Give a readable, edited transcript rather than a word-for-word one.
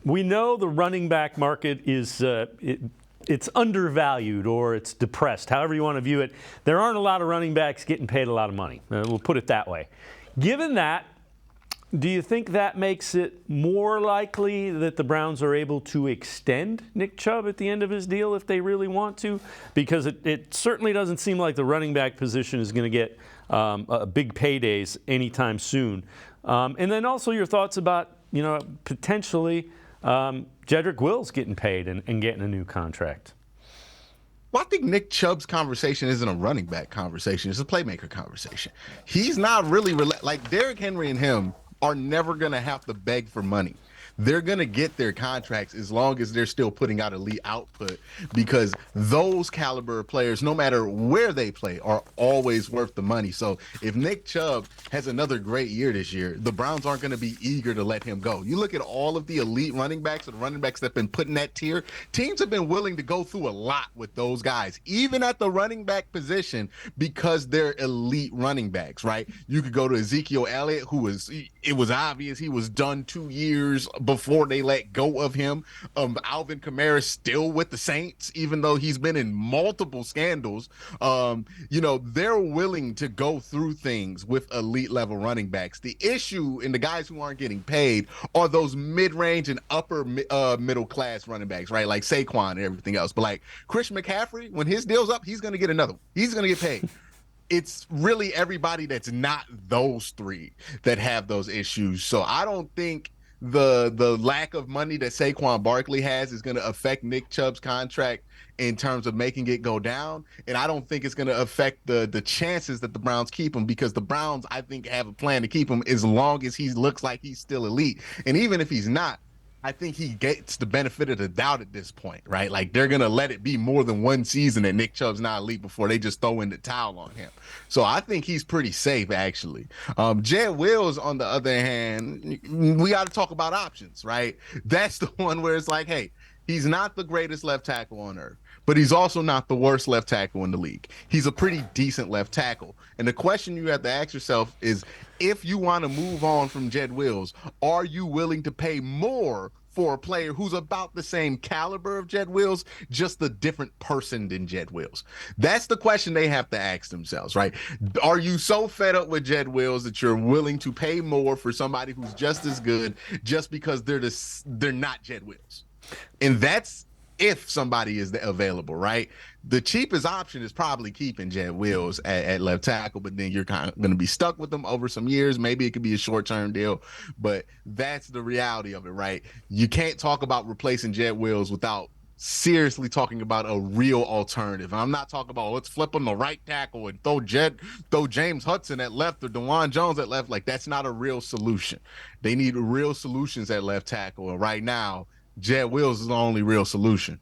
We know the running back market is it's undervalued or it's depressed, however you want to view it. There aren't a lot of running backs getting paid a lot of money. We'll put it that way. Given that, do you think that makes it more likely that the Browns are able to extend Nick Chubb at the end of his deal if they really want to? Because it certainly doesn't seem like the running back position is going to get big paydays anytime soon. And then also your thoughts about, potentially Jedrick Wills getting paid and getting a new contract. Well, I think Nick Chubb's conversation isn't a running back conversation. It's a playmaker conversation. He's not really like Derrick Henry and him are never going to have to beg for money. They're going to get their contracts as long as they're still putting out elite output, because those caliber of players, no matter where they play, are always worth the money. So if Nick Chubb has another great year this year, the Browns aren't going to be eager to let him go. You look at all of the elite running backs and running backs that have been put in that tier, teams have been willing to go through a lot with those guys, even at the running back position, because they're elite running backs, right? You could go to Ezekiel Elliott, it was obvious he was done 2 years before they let go of him. Alvin Kamara still with the Saints, even though he's been in multiple scandals. They're willing to go through things with elite level running backs. The issue in the guys who aren't getting paid are those mid-range and upper middle class running backs, right? Like Saquon and everything else. But like Christian McCaffrey, when his deal's up, he's going to get another one. He's going to get paid. It's really everybody that's not those three that have those issues. So I don't think the lack of money that Saquon Barkley has is going to affect Nick Chubb's contract in terms of making it go down. And I don't think it's going to affect the chances that the Browns keep him, because the Browns, I think, have a plan to keep him as long as he looks like he's still elite. And even if he's not, I think he gets the benefit of the doubt at this point, right? Like, they're going to let it be more than one season that Nick Chubb's not elite before they just throw in the towel on him. So I think he's pretty safe, actually. Jed Wills, on the other hand, we got to talk about options, right? That's the one where it's like, hey, he's not the greatest left tackle on earth, but he's also not the worst left tackle in the league. He's a pretty decent left tackle. And the question you have to ask yourself is, if you want to move on from Jed Wills, are you willing to pay more for a player who's about the same caliber of Jed Wills, just a different person than Jed Wills? That's the question they have to ask themselves, right? Are you so fed up with Jed Wills that you're willing to pay more for somebody who's just as good just because they're not Jed Wills? And that's if somebody is available, right? The cheapest option is probably keeping Jed Wills at left tackle, but then you're kind of going to be stuck with them over some years. Maybe it could be a short-term deal, but that's the reality of it, right? You can't talk about replacing Jed Wills without seriously talking about a real alternative. I'm not talking about let's flip him the right tackle and throw James Hudson at left or DeJuan Jones at left. Like, that's not a real solution. They need real solutions at left tackle, and right now, Jed Wills is the only real solution.